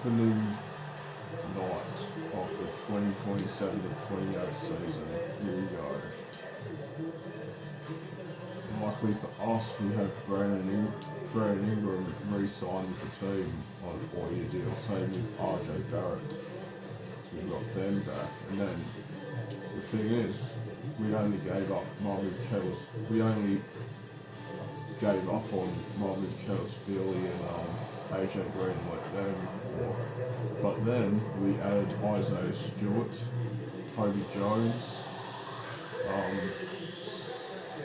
opening night of the 2027 to 28 season. Here we go. Luckily for us, we have Brandon Ingram re-signed with the team on a 4-year deal. Same with RJ Barrett. So we got them back. And then the thing is, we only gave up Marvin Kellis. We only gave up on Marvin Kellis, Philly, and AJ Green and let them walk. But then we added Isaiah Stewart, Kobe Jones.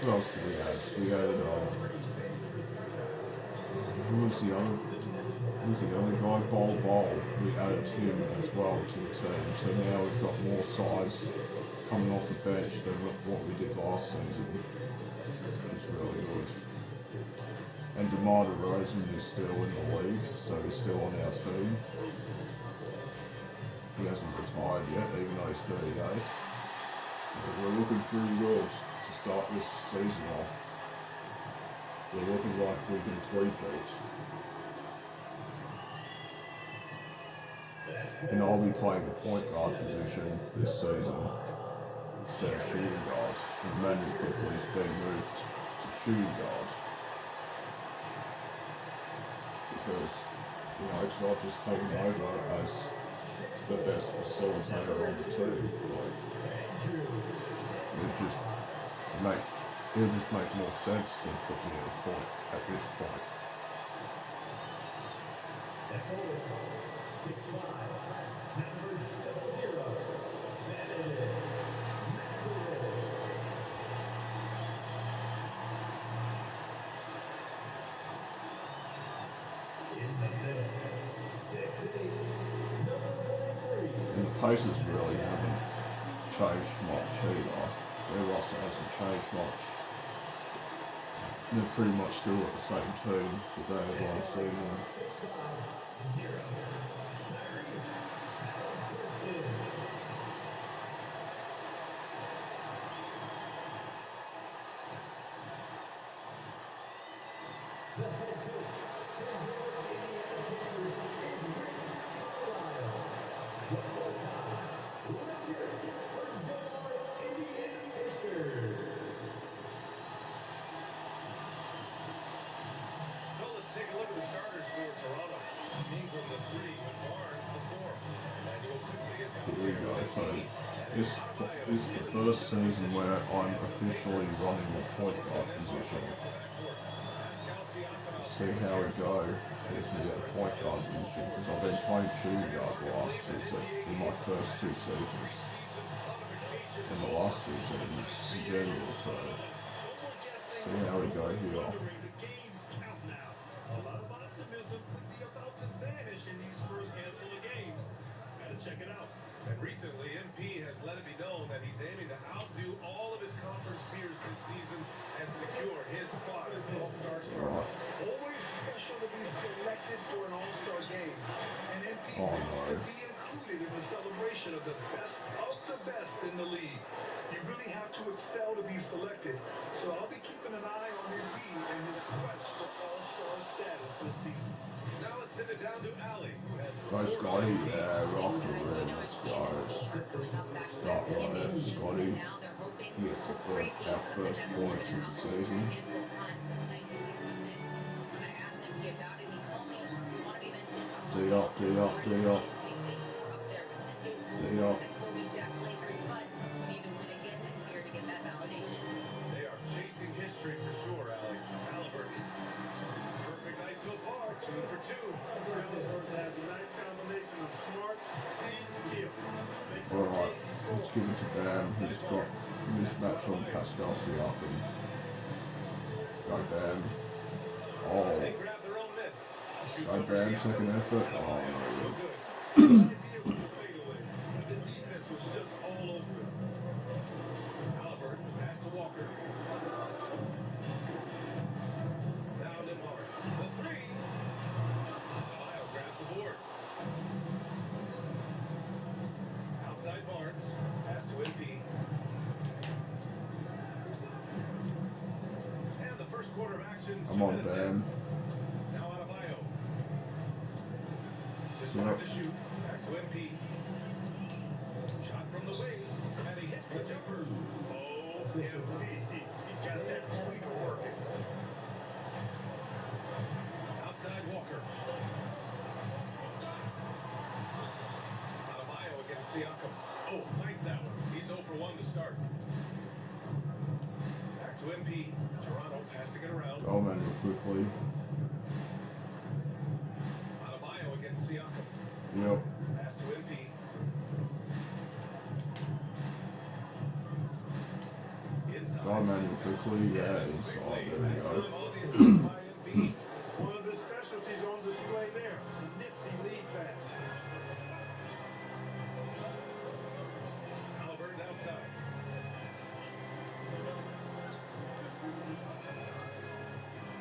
Who else did we add? We added who was the other guy? Bol. We added him as well to the team. So now we've got more size coming off the bench than what we did last season. It's really good. And DeMar DeRozan is still in the league, so he's still on our team. He hasn't retired yet, even though he's 38. So we're looking pretty good to start this season off. We're looking like we can three-peat. And I'll be playing the point guard position this season instead of shooting guard. And Manuel quickly's been moved to shooting guard. Because, it's not just taking over as the best facilitator on the team. It'll just make more sense than put me at a point at this point. And the Pacers really haven't changed much either. Their roster hasn't changed much. They're pretty much still got the same team that they had last season. Here we go. So this is the first season where I'm officially running the point guard position. See how we go. Here's me at the point guard position because I've been playing shooting guard in my first two seasons. In the last two seasons in general, so see how we go here. Check it out. And recently, MP has let it be known that he's aiming to outdo all of his conference peers this season and secure his spot as an all-star starter. Always special to be selected for an all-star game. And MP wants to be included in the celebration of the best in the league. You really have to excel to be selected. So I'll be keeping an eye on MP and his quest for all-star status this season. Now let's send it down to Allie. Go Scotty, off the rim, let's go. Start right there for Scotty. He gets our first points of the season. D up. They are chasing history for sure, Allie. Halliburton. Perfect night so far, 2 for 2. Halliburton has a nice combination of smart and skill. Alright, let's give it to Bam. He's got mismatch on Pascal Siakam. Go Bam. Oh. They grab their own miss. Go Bam, second effort. Oh no. The defense was just all over him. Halliburton pass to Walker. Now DeMar. The three. Ohio grabs the board. Outside Barnes. Pass to MP. And the first quarter of action. I'm on Bam. Now Adebayo. Just Time to shoot. Back to MP. Shot from the wing, and he hits the jumper. Oh, MP. He got that tweaker working. Outside Walker. Adebayo against Siakam. Oh, fights that one. He's 0 for 1 to start. Back to MP. Toronto passing it around. Go Manuel quickly. Adebayo against Siakam. Yep. Pass to MP. Inside. Go Manuel quickly. Yeah, inside. There we go. All the assists by MP. One of his specialties on display there. A nifty lead pass. Halliburton outside.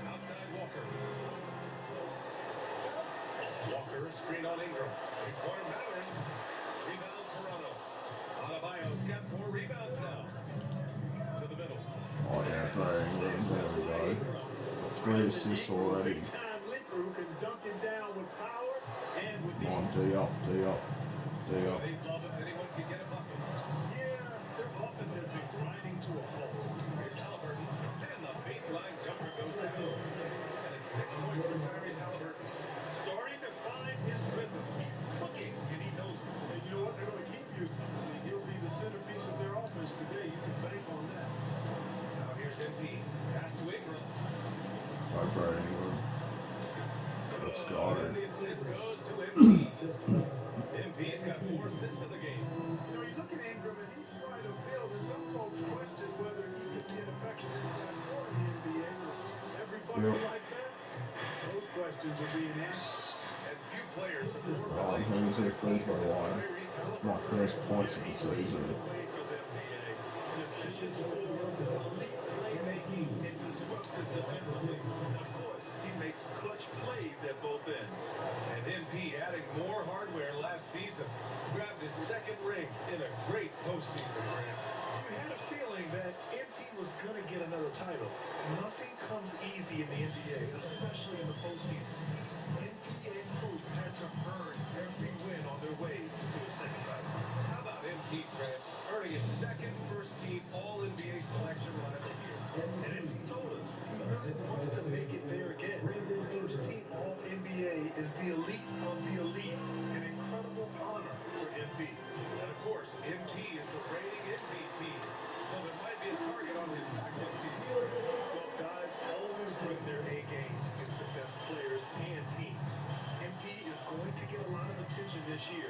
Outside Walker. Walker, a screen on Ingram. Three-point Mallon. Rebound Toronto. Adebayo's got 4 rebounds now. To the middle. Oh yeah, Trey Ingram. There we go. 3 assists already. Big time leaper who can dunk it down with power and with Come on, ease. D up, D up, D up. They'd love if anyone could get a bucket. Yeah, their offense has been grinding to a halt. Here's Halliburton. And the baseline jumper goes down. And it's 6 points for Tyrese Halliburton. Starting to find his rhythm. He's cooking, and he knows it. And you know what? They're going to keep using him. And he'll be the centerpiece of their offense today. You can bank on that. Now here's MP. Pass to Ingram. Bye, Trey Ingram. Let's go. And the assist goes to MP. MP's got 4 assists in the game. You know, you look at Ingram, and he's slight of build, and some folks question whether he could be an effective inside scorer in the NBA. Every bucket Yep. like that, those questions are being answered. And few players are more Oh, I'm going to say free throw line. It's my first points of the season. Away from the NBA. An efficient scorer, elite playmaking, and disruptive defensively. And of course, he makes clutch plays at both ends. And MP adding more hardware last season. Grabbed his 2nd ring in a great postseason, Graham. You had a feeling that MP was going to get another title. Nothing comes easy in the NBA, especially in the postseason. MP and Cruz had to earn every win on their way to a second title. How about MP, Graham? Earning his 2nd first-team All-NBA selection last year. And MP told us he really wants to make it there again. First team All-NBA is the elite of the elite. An incredible honor for MP. And of course, MP is the reigning MVP. So there might be a target on his back this season. Well, guys always bring their A games against the best players and teams. MP is going to get a lot of attention this year.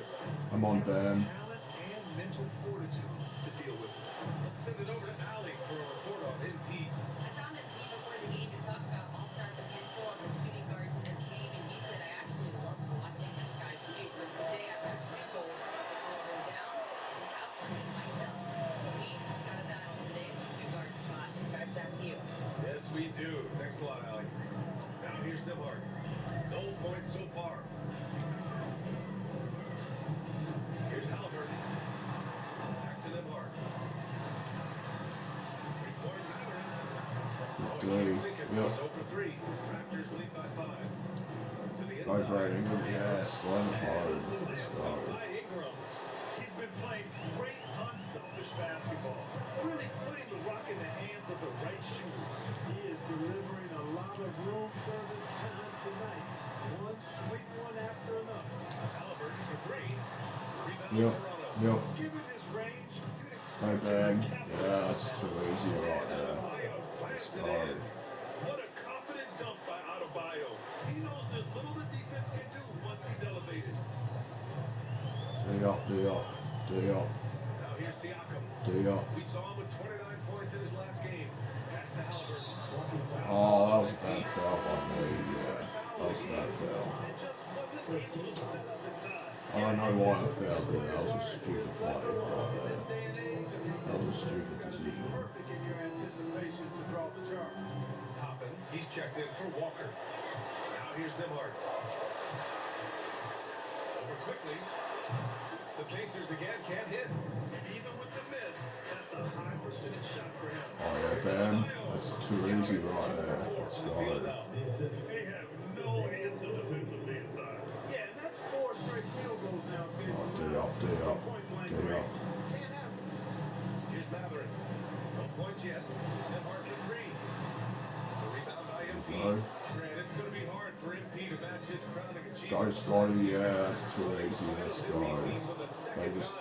I'm on He's got the Dan. talent and mental fortitude to deal with it. Let's send it over to Allie for a report on MP. I found MP before the game to talk about all-star potential of the shooting guards in this game, and he said, I actually love watching this guy shoot, but today after 2 goals, slowed him down and out-shooting myself. We got a battle today in the 2-guard spot. Guys, back to you. Yes, we do. Thanks a lot, Allie. Now here's Nembhard. No points so far. Here's Halliburton. Back to Nembhard. 3-point Mallon. Oh, Good he can't day. sink it. Yep. 0 for 3. Raptors lead by 5. To the Bye, inside. Trey Ingram. Yeah, slam hard. Let's go. By Ingram. He's been playing great, unselfish basketball. Really putting the rock in the hands of the right shooters. He is delivering a lot of room service times tonight. One sweet one after another. Halliburton for 3. Rebound Yep. Toronto. Yep. Given his range, you'd Bye, expect Ben. him to capitalize. Yeah, that's too easy right there. Adebayo Let's slams it go. in. What a confident dunk by Adebayo. He knows there's little the defense can do once he's elevated. D up, D up, D up, Now here's Siakam. D up. We saw him with 29 points in his last game. Pass to Halliburton. Oh, that was a bad foul by me. Yeah, that was a bad foul. And just wasn't able to set up in time. I don't know why I fouled it. That was a stupid play right there. This day and age, if you That was a stupid gotta be decision. perfect in your anticipation to draw the charge. Toppin. He's checked in for Walker. Now here's Nembhard. Over quickly. The Pacers again can't hit. Even with the miss, that's a high percentage shot for him. Oh yeah, Ben. That's too easy right there. Let's go. They have no answer defensively inside. Yeah, and that's 4 straight D up, Point blank D range. up. Can't have it. Here's Matherin. No points yet. Nembhard for three. The rebound by MP. Go. And it's going to be hard for MP to match his crowning achievement. Go, Scotty, yeah, that's too easy, let's go. They just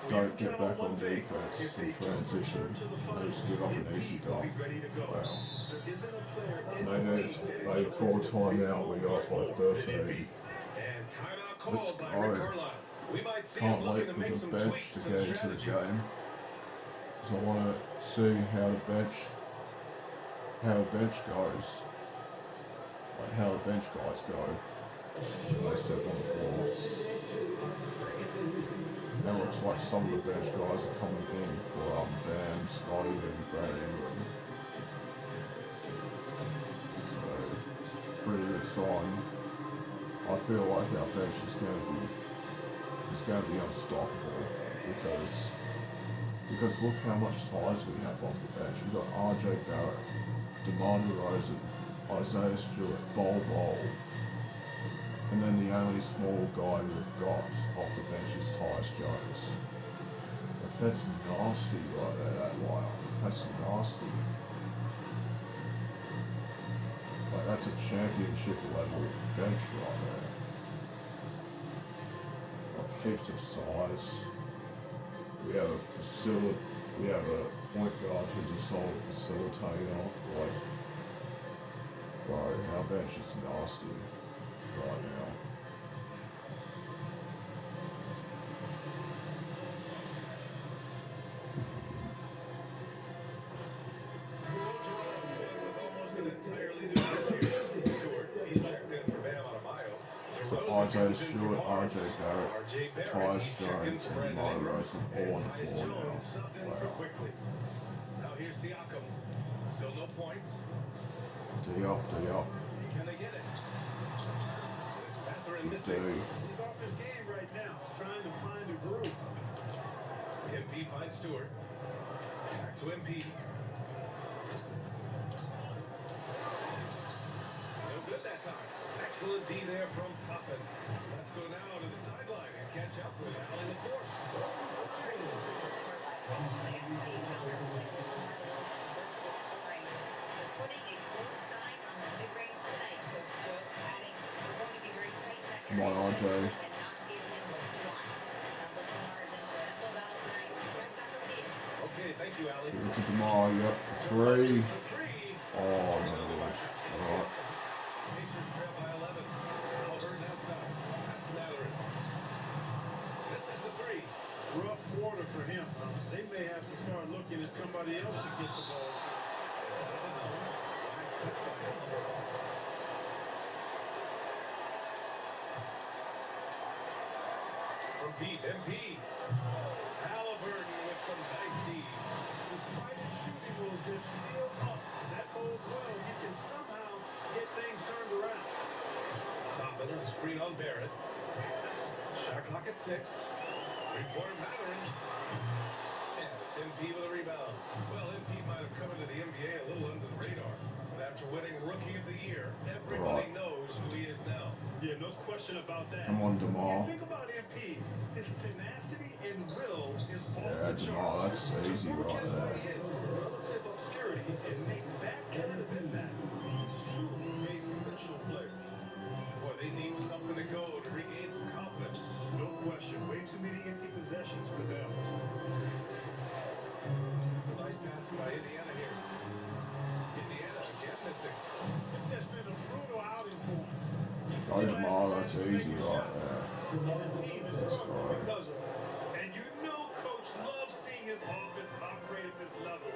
don't get back on defense in transition. They just give up an easy dunk. Wow. There isn't a player in They the need, league they call timeout, we got by 13. And timeout Let's called by go. Rick Carlisle. We might see him Can't looking wait to for make the some bench tweaks to to get the into the strategy. game. Because I want to see how the bench goes. Like how the bench guys go. When they step on the floor. Now it looks like some of the bench guys are coming in for Bam, Scotty, and Brandon Ingram. So it's a pretty good sign. I feel like our bench is going to be unstoppable because look how much size we have off the bench. We've got RJ Barrett, DeMar DeRozan, Isaiah Stewart, Bol, and then the only small guy we've got off the bench is Tyus Jones. But that's nasty right there, that lineup. That's nasty. Like that's a championship level bench right there. Like heaps of size. We have a point guard who's a solid facilitator. Like, bro, our bench is nasty right now. With almost an entirely new year. Stewart, he checked in for Bam Adebayo. So DeRozan RJ comes in Stewart, for Barnes. RJ Barrett, RJ Barrett, Tyus he's checked in Jones, for and Brandon Mo Ingram. Rosen all on the Tyus floor now. Jones subbed in for Wow. quickly. Now here's Siakam. Still no points. D up, D up. Can they get it? It's Matherin Good missing. D. He's off his game right now, trying to find a groove. MP finds Stewart. Back to MP. No good that time. Excellent D there from Toppin. Let's go now to the sideline and catch up with Allie LaForce. Come on, RJ. Okay, thank you, Allie. Give it to DeMar, yep, for three. For three. Oh, no, alright. Pacers trail by 11. Halliburton outside. Pass to Matherin. This is the three. Rough quarter for him. They may have to start looking at somebody else to get the ball to. It's out of the nose. Last touch by Halliburton. From deep, MP. Halliburton with some nice D. Despite his shooting rules, they're still up. That bodes well. He can somehow get things turned around. Toppin, a screen on Barrett. Shot clock at 6. Three-pointer Matherin. And it's MP with a rebound. Well, MP might have come into the NBA a little under the radar. But after winning Rookie of the Year, everybody knows who he is now. Yeah, no question about that. Come on, When DeMar. you think about MP, his tenacity and will is off Yeah, the DeMar, charts. that's easy To work right his there. way in relative obscurity and make that kind of impact. He's truly a special player. Boy, they need something to go to regain some confidence. No question. Way too many empty possessions for them. A nice passing by Indiana here. Indiana again missing. It's just been a brutal outing for him. Go DeMar, that's easy right there. The team is Let's struggling go. because of it. And you know Coach loves seeing his offense operate at this level.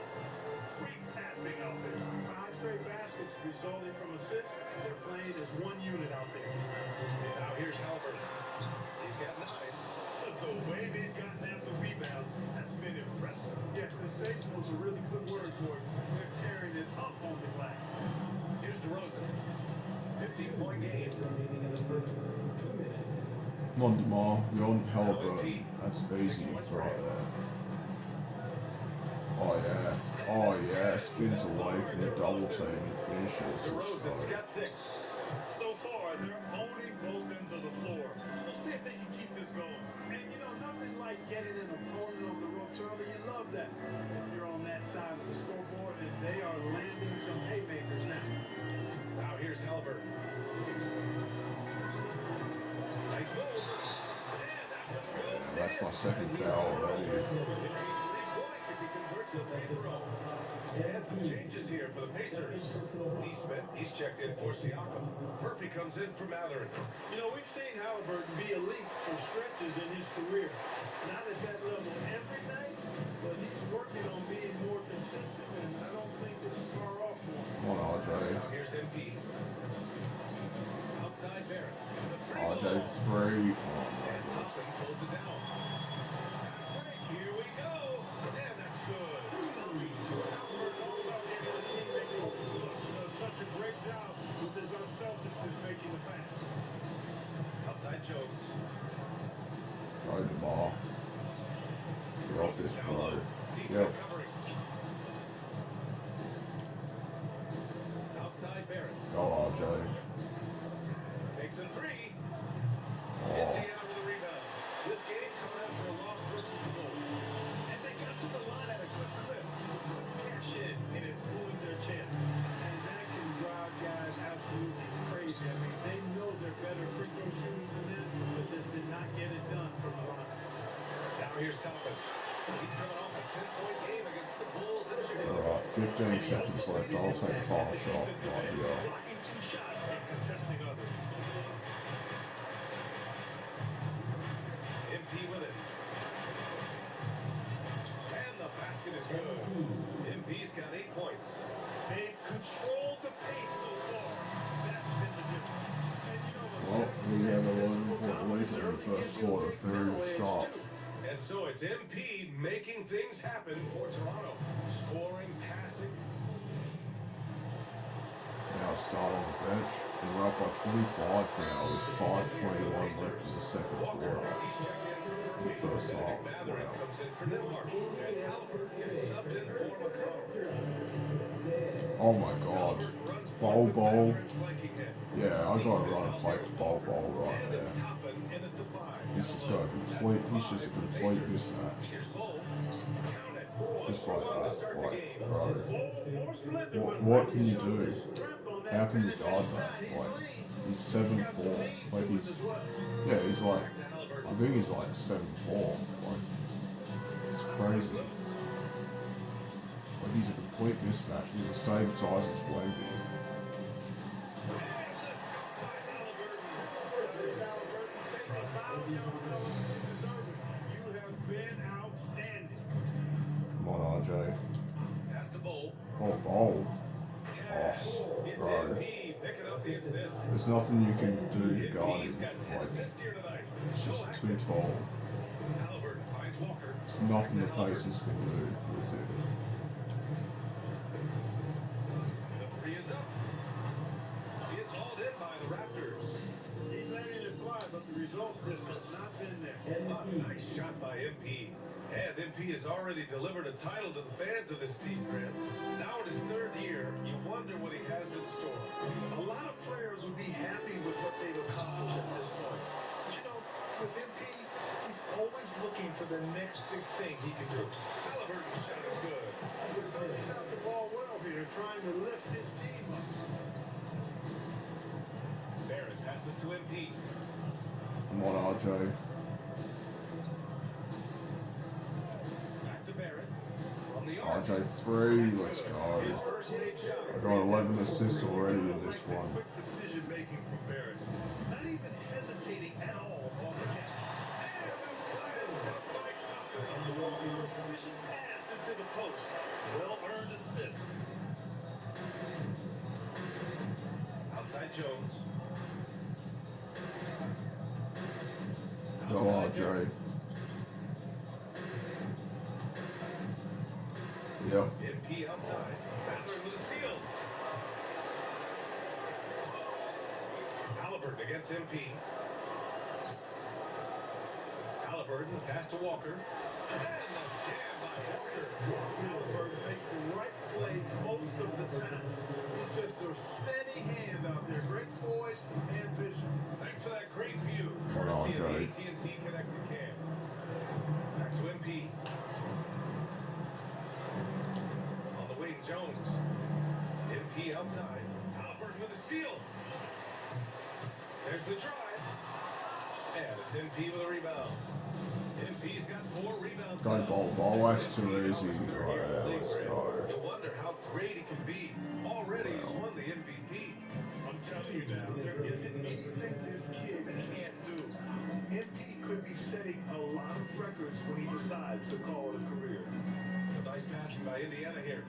Great passing out there. 5 straight baskets resulting from assists. They're playing as one unit out there. And now here's Halliburton. He's got 9. The way they've gotten after rebounds has been impressive. Yes, sensational is a really good word for it. They're tearing it up on the glass. Here's DeRozan. 15-point game. Come on, DeMar, you're on Halliburton. That's easy right there. Oh yeah, spins away from the double team and finishes. DeRozan's got 6. So far, they're owning both ends of the floor. We'll see if they can keep this going. And you know, nothing getting an opponent on the ropes early, you love that. If you're on that side of the scoreboard, and they are landing some haymakers now. Now here's Halliburton. Nice move. And that one goes That's in. my second foul already. It'll be 3 points if he converts the free throw. And some changes here for the Pacers. Neesmith, he's checked in for Siakam. Murphy comes in for Matherin. You know, we've seen Halliburton be elite for stretches in his career. Not at that level every night, but he's working on being more consistent, and I don't think it's far off for him. Come on, RJ. Now here's MP. Outside Barrett. The free RJ ball. for 3. And Thompson pulls it down. Fast break. Here we go. And that's good. All about getting his teammates open. He does such a great job with his unselfishness making the pass. Outside Jones. Go to ball. Drop this, Down bro. low. He's Yep. recovering. Outside Barrett. Go, RJ. Takes a three. Oh, Indiana with a rebound. This game coming after a loss versus the Bulls. And they got to the line at a good clip. Cash in and it ruined their chances. And that can drive guys absolutely crazy. I mean, they know they're better free throw shooters than them, but just did not get it done from the line. Now here's Toppin. He's coming off a 10-point game against the Bulls in Chicago. alright, 15 seconds left. I'll take a final shot. Right here. Blocking 2 shots and contesting others. MP with it. And the basket is good. MP's got 8 points. They've controlled the pace so far. That's been the difference. And you know, Well, we have a 11-point lead in the first quarter. Very good start. And so it's MP making things happen for Toronto. Scoring, passing. Now start on the bench. And we're up by 25 now with 5:21 left in the second Walker, quarter. he's checked in for Murphy. First half. Matherin Wow. comes in for Nembhard. And Halliburton is subbed in for McConnell. Oh my god. Halliburton runs Bol with Bol. Matherin flanking him. Yeah, I gotta run and play for Bol Bol right And there. it's Toppin in at the 5. He's just got a complete, he's just a complete mismatch. Here's Bol. Count it. Just like 1-for-1 to that. start the Like, game. bro. more slender, What, but what can you do? strength on that How can you finish guard inside. that? He's Like, lean. he's 7'4". Like, he's, As well. yeah, he's like, Back to Halliburton. I think he's like 7'4". Like, it's crazy. Like, he's a complete mismatch. He's the same size as Wemby. You have been outstanding. Come on, RJ. Pass to Bol. Oh, Bol. Cash. Oh, It's bro. MP picking up the assist. There's nothing you can do to guard MP's him. got 10 Like, assists here tonight. it's So just active. too tall. Halliburton finds Walker. There's nothing the Pacers can do with him. The three is up. It's hauled in by the Raptors. He's letting it fly, but the results just have not been there. A nice shot by MP. And MP has already delivered a title to the fans of this team, Grant. Now in his 3rd year, you wonder what he has in store. A lot of players would be happy with what they've accomplished at this point. But you know, with MP, he's always looking for the next big thing he can do. Halliburton's shot is good. So he's out the ball well here, trying to lift his team up. Barrett passes to MP. Come on, RJ. Back to Barrett. From the arc. RJ 3, let's go. His first made shot. I got 11 assists already in this one. Quick decision making from Barrett. Not even hesitating at all on the catch. And the flag is blocked by Toppin. Precision pass into the post. Well-earned assist. Outside Jones. Go, Outside RJ. Barrett. Yep. MP outside. Matherin with a steal. Halliburton against MP. Halliburton, the pass to Walker. And the jam by Walker. Halliburton makes the right play most of the time. He's just a steady hand out there. Great poise and vision. Thanks for that great view. Hold on, Courtesy of the Joey. AT&T Connected Cam. Back MP outside. Halliburton with a steal. There's the drive. And it's MP with a rebound. MP's got 4 rebounds. Go now. ball, that's too easy. Third Right, year in the league, let's Graham. go. You wonder how great he can be. Already he's won the MVP. I'm telling you now, there isn't anything this kid can't do. MP could be setting a lot of records when he decides to call it a career. A nice passing by Indiana here.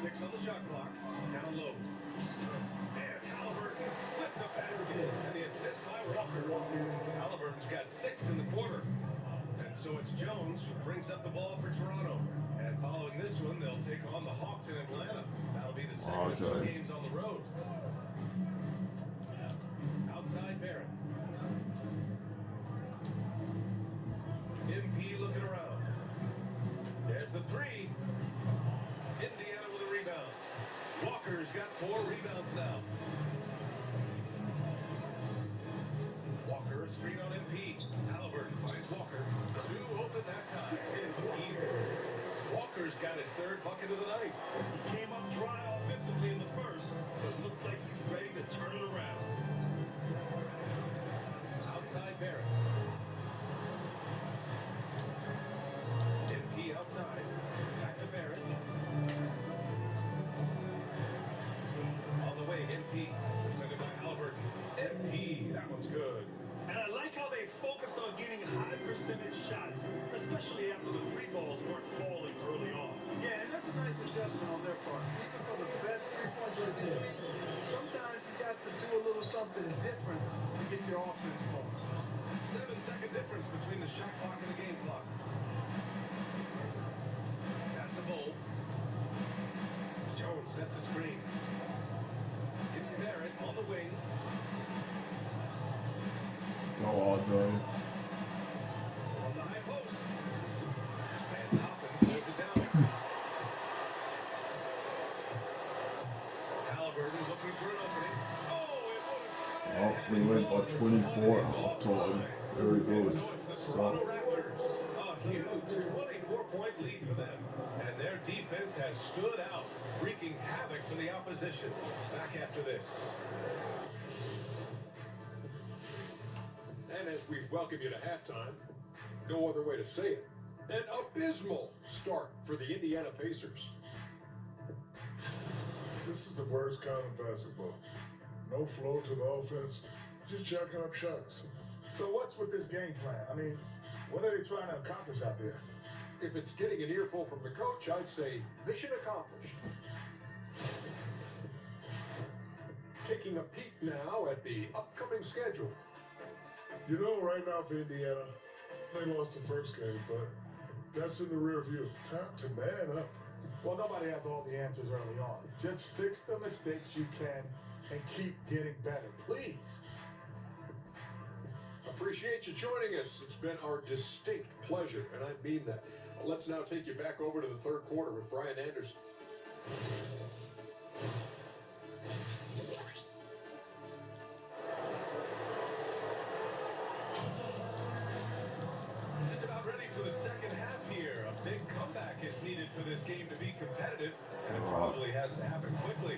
6 on the shot clock. Down low. And Halliburton with the basket. And the assist by Walker. Halliburton's got 6 in the quarter. And so it's Jones who brings up the ball for Toronto. And following this one, they'll take on the Hawks in Atlanta. That'll be the second of 2 games on the road. Outside Barrett. MP looking around. There's the 3. Indiana with a rebound. Walker's got 4 rebounds now. Walker, a screen on MP. Halliburton finds Walker. 2 open that time. Hit it easy. Walker's got his 3rd bucket of the night. He came up dry offensively in the first, but looks like he's ready to turn it around. Outside Barrett. MP outside. Back to Barrett. On the way, MP. Defended by Halliburton. MP, that one's good. And I like how they focused on getting high percentage shots, especially after the 3 balls weren't falling early on. Yeah, and that's a nice adjustment on their part. Even for the best three-point shooter, sometimes you got to do a little something different to get your offense going. 7-second difference between the shot clock and the game clock. Pass to Bull. Jones sets a screen. It's Barrett on the wing. Go RJ. On the high post. And Toppin pulls it down. Halliburton looking for an opening. Oh, Oh, we went by 24 at halftime. Very good. So it's the Toronto So, Raptors. A huge 24-point lead for them. And their defense has stood out, wreaking havoc for the opposition. Back after this. And as we welcome you to halftime, no other way to say it, an abysmal start for the Indiana Pacers. This is the worst kind of basketball. No flow to the offense, just jacking up shots. So what's with this game plan? I mean, what are they trying to accomplish out there? If it's getting an earful from the coach, I'd say mission accomplished. Taking a peek now at the upcoming schedule. You know, right now for Indiana, they lost the first game, but that's in the rear view. Time to man up. Well, nobody has all the answers early on. Just fix the mistakes you can and keep getting better, please. Appreciate you joining us. It's been our distinct pleasure, and I mean that. Let's now take you back over to the 3rd quarter with Brian Anderson. Just about ready for the second half here. A big comeback is needed for this game to be competitive, and it probably has to happen quickly.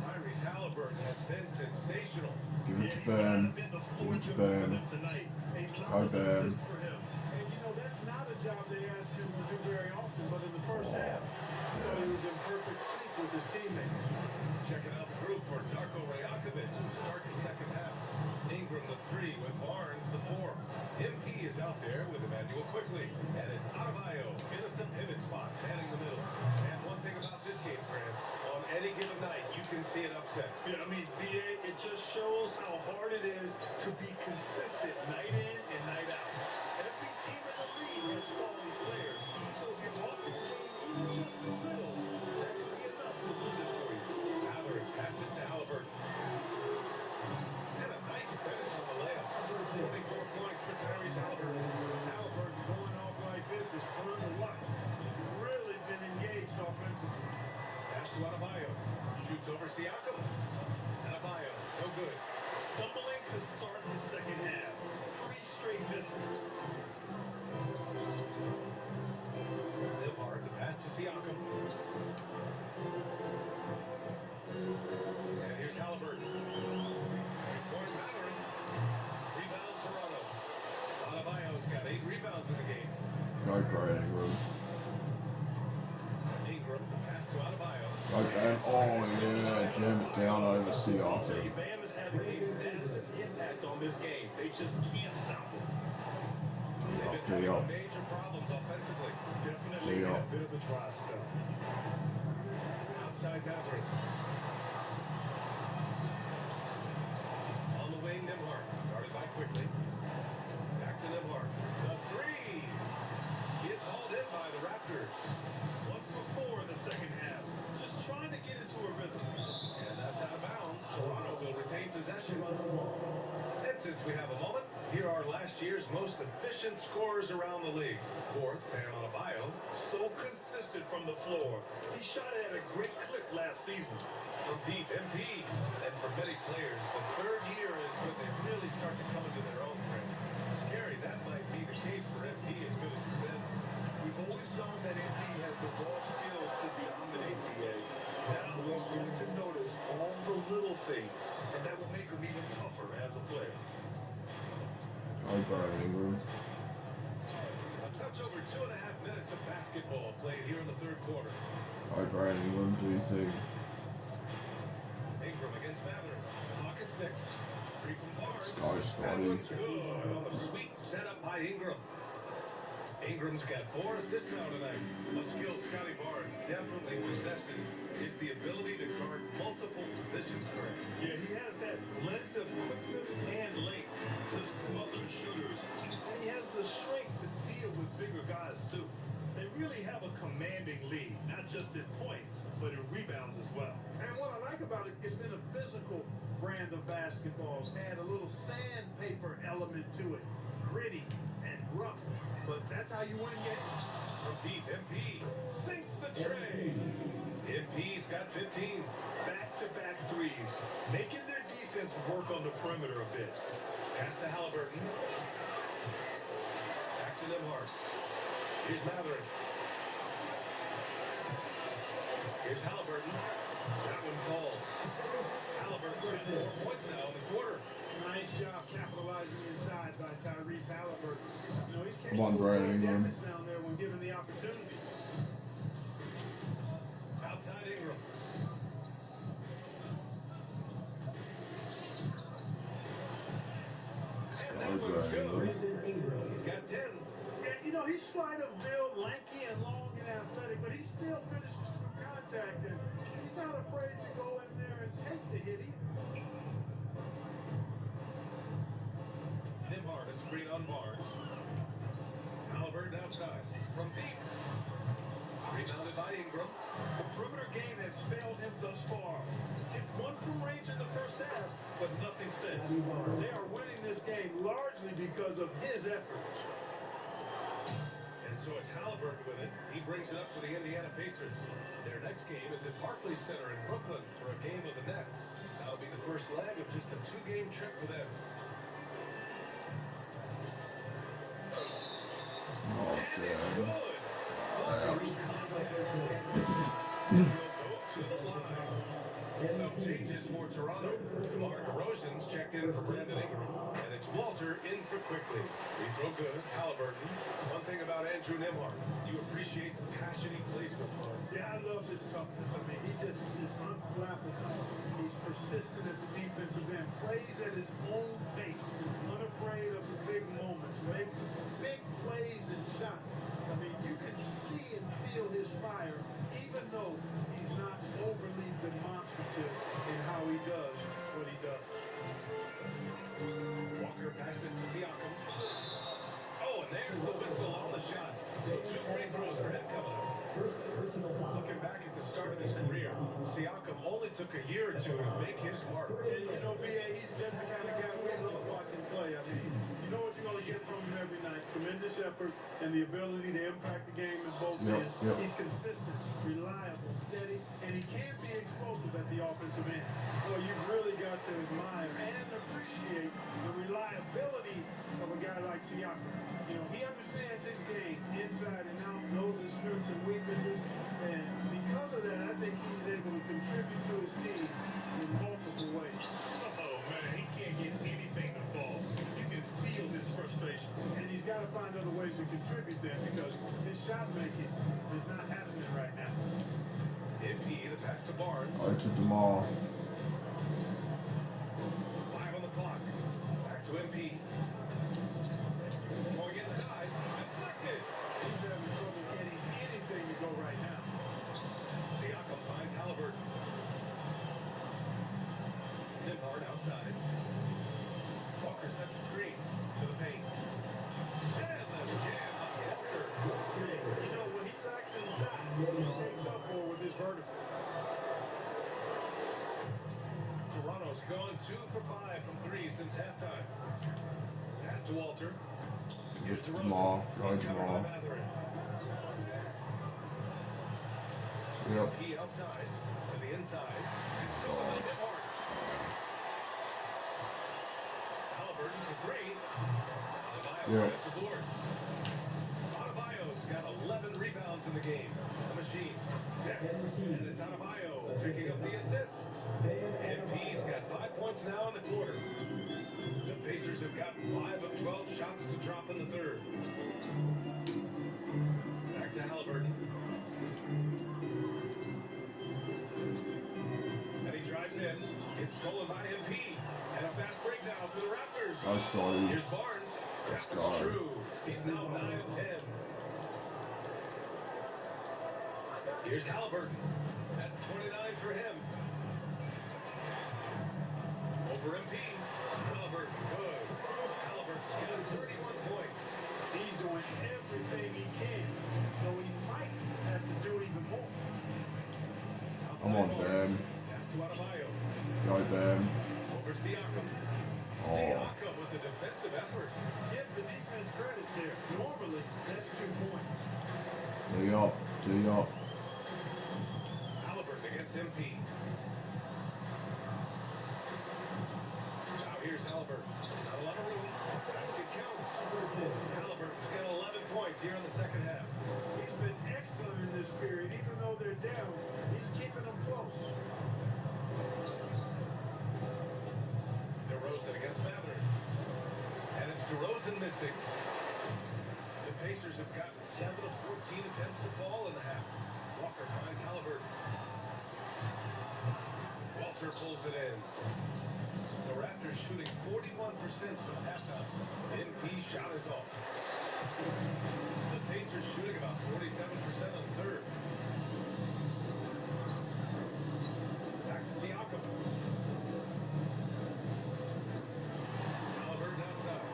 Tyrese Halliburton has been sensational. give it to He's Ben. kind of been the Give it to fortune for Ben. them tonight. A lot Hi, of Ben. assists for him. And you know, that's not a job they ask him to do very often, but in the first half, you know, he was in perfect sync with his teammates. Checking out the group for Darko Rajakovic to start the second half. Ingram the 3 with Barnes the 4. MP is out there with Emmanuel quickly. And it's Adebayo in at the pivot spot, manning the middle. And one thing about this game, Grant, on any given night, you can see an upset. Yeah, I mean, BA, it just shows how hard it is to be consistent night in and night out. Every team in the league has quality players. So if you're off the game even just a little, that could be enough to lose it for you. Howard passes to Halliburton. And a nice finish on the layup. 24 points for Tyrese Halliburton. Halliburton going off like this is fun to watch. Really been engaged offensively. Pass to Adebayo. Shoots over Siakam. Adebayo, no good. Stumbling to start the second half. 3 straight misses. Nembhard, the pass to Siakam. rebounds in the game. Go Brandon Ingram. Ingram, the pass to Adebayo. Go Bam. Oh yeah, jam it down over I'll tell you, Siakam. Bam is having a massive impact on this game. They just can't stop him. They've been having major problems offensively. Definitely a bit of a dry spell. Outside Maverick. On the wing, Nembhard. Guarded by quickly. Back to Nembhard. The three. It's hauled in by the Raptors. 1 for 4 in the second half. Just trying to get into a rhythm. And that's out of bounds. Toronto will retain possession. And since we have a moment, here are last year's most efficient scorers around the league. Fourth, Bam Adebayo. So consistent from the floor. He shot it at a great clip last season. From deep, MP. And for many players, the third year is when they really start to come into their own. Scary, that might be the case for MP as good as he's been. We've always known that MP has the raw skills to dominate the A. Now he's going to notice all the little things, and that will make him even tougher as a player. Go Brandon Ingram. A touch over 2.5 minutes of basketball played here in the third quarter. Go Brandon Ingram. Do you think? Ingram against Mathurin. Clock at 6. 3 from Barnes. Go That Scotty. one's good. On a sweet setup by Ingram. Ingram's got 4 assists now tonight. A skill Scotty Barnes definitely possesses is the ability to guard multiple positions, Greg. Yeah, he has that blend of quickness and length to smother shooters. And he has the strength to deal with bigger guys, too. They really have a commanding lead, not just in points, but in rebounds as well. And what I like about it, it's been a physical brand of basketball. It's had a little sandpaper element to it. Gritty and rough. But that's how you win games. From deep, MP sinks the tray. MP's got 15. Back-to-back threes, making their defense work on the perimeter a bit. Pass to Halliburton. Back to Nembhard. Here's Mathurin. Here's Halliburton. That one falls. Halliburton got 4 points now in the quarter. Nice job capitalizing inside by Tyrese Halliburton. You know, he's Come on, Brandon Ingram. damage down there when given the opportunity. Outside Ingram. And that Go one's Brandon good. Ingram. He's got 10. Yeah, you know, he's slight of build, lanky and long and athletic, but he still finishes through contact, and he's not afraid to go in there and take the hit either. Nembhard, a screen on Barnes. Halliburton outside. From deep. Rebounded by Ingram. The perimeter game has failed him thus far. Hit 1 from range in the first half, but nothing since. They are winning this game largely because of his effort. And so it's Halliburton with it. He brings it up to the Indiana Pacers. Their next game is at Barclays Center in Brooklyn for a game of the Nets. That'll be the first leg of just a 2-game trip for them. Oh damn. Good. Some changes for Toronto. DeMar DeRozan's checked in for Brandon Ingram. And it's Walter in for quickly. Free throw good. Halliburton. One thing about Andrew Nembhard, you appreciate the passion he plays with. Yeah, I love his toughness. I mean, he just is unflappable. He's persistent at the defensive end, plays at his own pace, unafraid of the big moments, makes big plays and shots. I mean, you can see and feel his fire, even though he's not overly demonstrative in how he does what he does. Walker passes to Siakam. Oh, and there's the whistle on the shot. So 2 free throws for him coming up. Looking back at the start of his career, Siakam only took a year or 2 to make his mark. And, you know, B.A., he's just the kind of guy we love watching play. I mean, you know what you're going to get from him every night. Tremendous effort and the ability to impact the game at both ends. Yep. He's consistent, reliable, steady, and he can be explosive at the offensive end. Well, you've really got to admire and appreciate the reliability of a guy like Siakam. You know, he understands his game inside and out, knows his strengths and weaknesses, and because of that, I think he's able to contribute to his team in multiple ways. Oh, man, he can't get anything to fall. You can feel his frustration. And he's got to find other ways to contribute. contribute then because his shot making is not happening right now. MP, the pass to Barnes. Right to DeMar. 5 on the clock. Back to MP. Going inside. Deflected. He's having trouble getting anything to go right now. Siakam finds Halliburton. Nimhard outside. Walker sets a screen to the paint. And the jam by Walker. You know, when he backs inside, he makes up for with his vertical. Toronto's gone 2 for 5 from 3 since halftime. Pass to Walter. Here's To DeRozan. DeMar. Go He's covered by DeMar. Mathurin. Yep. He outside to the inside. And stolen by Nimhard. Halliburton for 3. Adebayo Yeah. gets the board. Adebayo's got 11 rebounds in the game. A machine. Yes. And it's Adebayo picking up the assist. MP's got 5 points now in the quarter. The Pacers have gotten 5 of 12 shots to drop in the third. Back to Halliburton. And he drives in. It's stolen by MP. And a fast breakdown for the Raptors. Nice started. Here's Barnes. Let's That one's go. true. He's now 9 of 10. Here's Halliburton. That's 29 for him. Over MP. Halliburton, good. Halliburton getting 31 points. He's doing everything he can, though he might have to do even more. Come on, Outside Bam. Pass to Adebayo. Go, Bam. Over Siakam. Oh. Siakam with the defensive effort. Give the defense credit there. Normally, that's 2 points. D up. D up. Halliburton against MP. Now here's Halliburton. Not a lot of room. Basket counts. Halliburton's got 11 points here in the second half. He's been excellent in this period, even though they're down. He's keeping them close. DeRozan against Mathurin. And it's DeRozan missing. The Pacers have gotten 7 of 14 attempts to fall in the half. Walker finds Halliburton. Walter pulls it in. The Raptors shooting 41% since halftime. NP shot is off. The Pacers shooting about 47% on the third. Back to Siakam. Halliburton outside.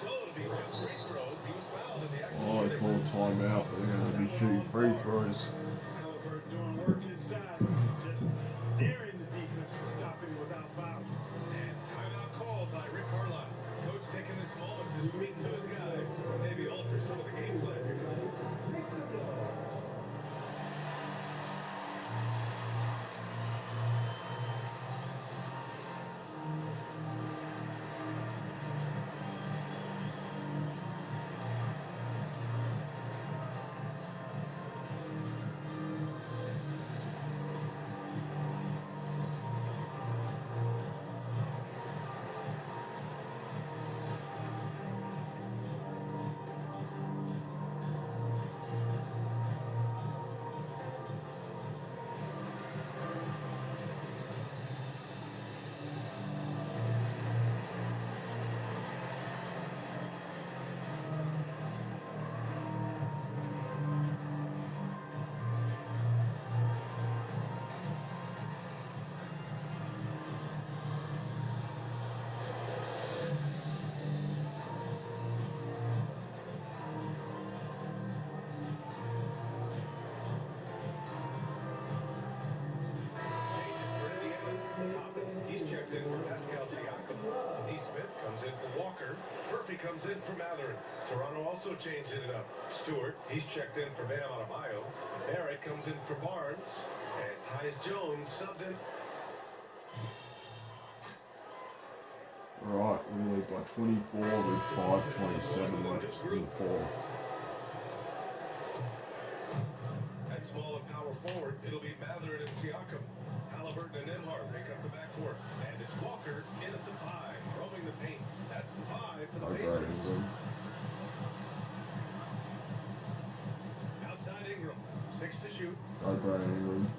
So it'll be 2 free throws. He was fouled in the action. Oh, they called timeout. They're going to be shooting free throws. Halliburton doing work inside, just daring the defense to stop him without foul. And timeout called by Rick Carlisle. Coach taking this moment to speak to his guys. Maybe alter some of the game plan. He's checked in for Pascal Siakam. Neesmith comes in for Walker. Furphy comes in for Mathurin. Toronto also changing it up. Stewart, he's checked in for Bam Adebayo. Barrett comes in for Barnes. And Tyus Jones subbed in. Right, we lead by 24 with 5:27 left in the fourth. At small and power forward, it'll be Mathurin and Siakam. Halliburton and Nimhard make up the backcourt. And it's Walker in at the 5, roaming the paint. That's the 5 for the No Pacers. great England. shoot. Go Brandon Ingram.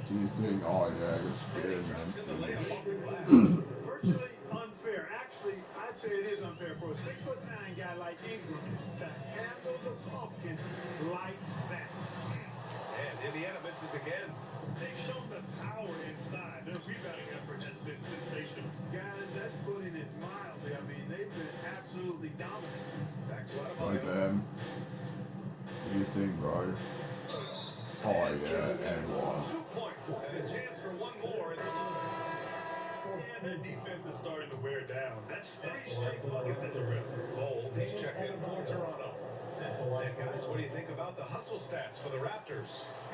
Do you think, oh yeah, good spin and Drops in the layup finish. off the glass. Virtually unfair. Actually, I'd say it is unfair for a 6'9" guy like Ingram to handle the pumpkin like that. And Indiana misses again. They've shown the power inside. Their rebounding effort has been sensational. Guys, that's putting it mildly. I mean, they've been absolutely dominant. Back to Go Adebayo. Bam. What do you think, bro? Oh yeah, and one. 2 points and a chance for one more. And their defense is starting to wear down. That's 3 straight buckets at the rim. Cole, he's checked in for Toronto. And guys, what do you think about the hustle stats for the Raptors?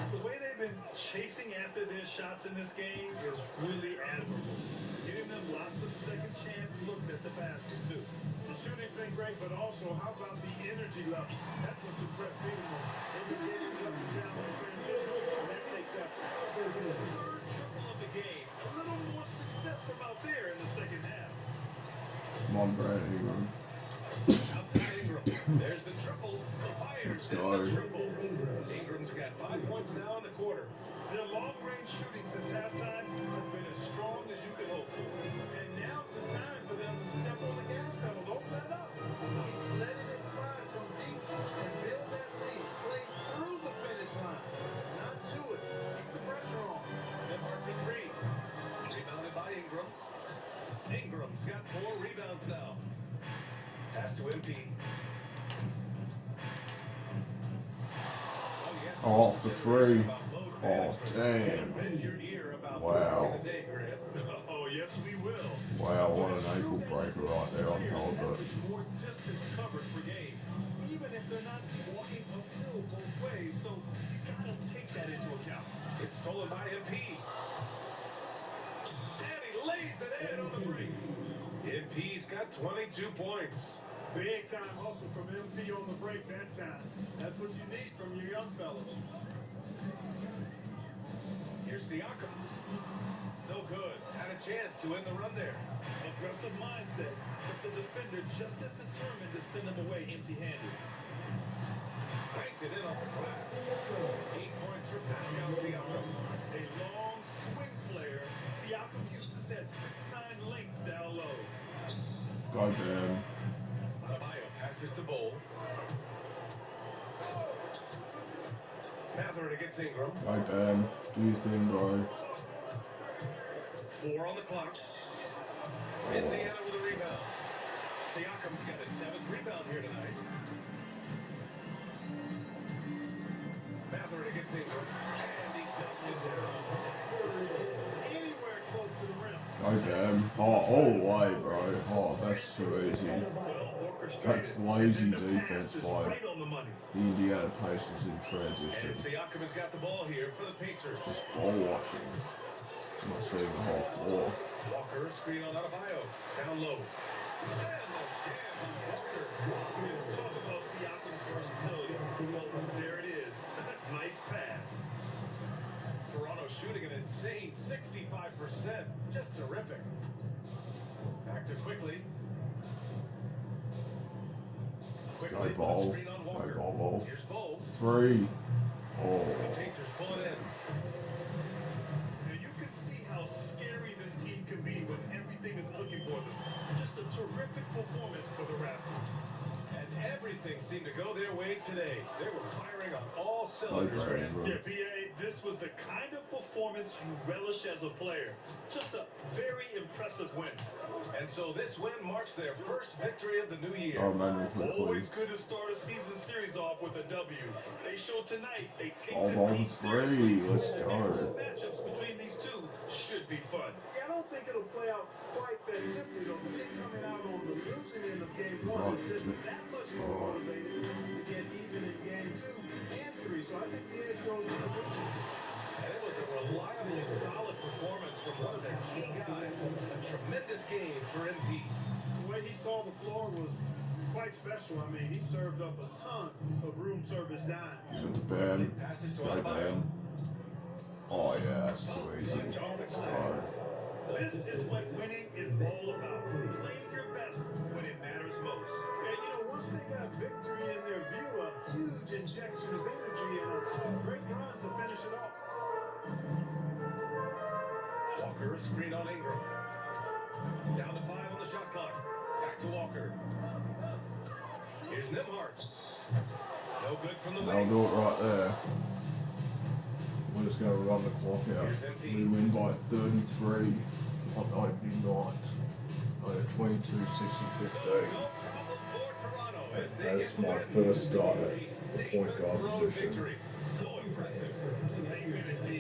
The way they've been chasing after their shots in this game is really admirable. Giving them lots of second chance looks at the basket, too. The shooting's been great, but also, how about the energy level? That's what's impressed me the most. They've been getting up and down in transition, and that takes effort. Third triple of the game. A little more success from out there in the second half. Come on, Brandon Ingram. Outside Ingram. There's the triple. The Fires Let's in go. the triple. Ingram's got 5 points now in the quarter. Their long-range shooting since halftime has been as strong as you could hope for. And now's the time for them to step on the gas pedal. Don't let up. Keep letting it fly from deep and build that lead. Play through the finish line, not to it. Keep the pressure on. Nembhard for 3. Rebounded by Ingram. Ingram's got 4 rebounds now. Pass to MP. Oh, for 3. Oh, damn. Wow. Oh, yes, we will. Wow, what an ankle breaker right there on Halbert. More distance covered per game, even if they're not walking uphill both ways. So you gotta take that into account. It's stolen by MP. And he lays it in on the break. MP's got 22 points. Big time hustle from MP on the break that time. That's what you need from your young fellas. Here's Siakam. No good. Had a chance to end the run there. Aggressive mindset, but the defender just as determined to send him away empty-handed. Banked it in on the glass. 8 points for Pascal Siakam. A long swing player, Siakam uses that 6'9" length down low. Go Bam. Adebayo passes to Bowl. Mathurin against Ingram. Go Bam. Do you think, bro? 4 on the clock. Indiana with a rebound. Siakam's got his 7th rebound here tonight. Mathurin against Ingram. And he knocks it down. Anywhere close to the rim. Go Bam. Oh, all the way, bro. Oh, that's too easy. Well orchestrated. That's lazy And the defense pass is by right on the money. the Indiana Pacers in And transition. Siakam has got the ball here for the Pacers. Just ball watching. I'm not seeing the whole floor. Walker, screen on Adebayo. Down low. And the jam. Walker. Talk about Siakam's versatility. Well, there it is. Nice pass. Toronto shooting an insane 65%. Just terrific. Back to Quickly. Quickly Go with a ball. screen on Go Walker. ball. Here's Bowl. 3. The Oh. Pacers pull it in. Now you can see how scary this team can be when everything is looking for them. Just a terrific performance for the Raptors. And everything seemed to go their way today. They were firing on all cylinders. Brandon Grant. Ingram. Yeah, BA, this was the kind of performance you relish as a player. Just a very impressive win. And so this win marks their first victory of the new year. Oh, man, quickly. Always good to start a season series off with a W. They showed tonight they take Oh, this ball team is seriously. free. Let's The go. next 2 matchups between these two should be fun. Yeah, I don't think it'll play out quite that simply though. The team coming out on the losing end of game 1 is just that much more motivated to get even in game 2 and 3. So I think the edge goes to the losing team. And it was a reliable, solid performance from one of their key guys. A tremendous game for MP. The way he saw the floor was quite special. I mean, he served up a ton of room service dimes. Good Bam. Passes to Go Adebayo. Bam. Oh, yeah, that's too easy. Let's go. This is what winning is all about. Playing your best when it matters most. And you know, one Once they got victory in their view, a huge injection of energy and a great run to finish it off. Walker, a screen on Ingram. Down to 5 on the shot clock. Back to Walker. Here's Nembhard. No good from the I'll wing. do it right there. We're just going to run the clock out. We win by 33 on opening night. 22, 6 and 15. No problem for Toronto as they That's get the my win. first start at A the point guard statement road position. victory. So impressive. Statement indeed.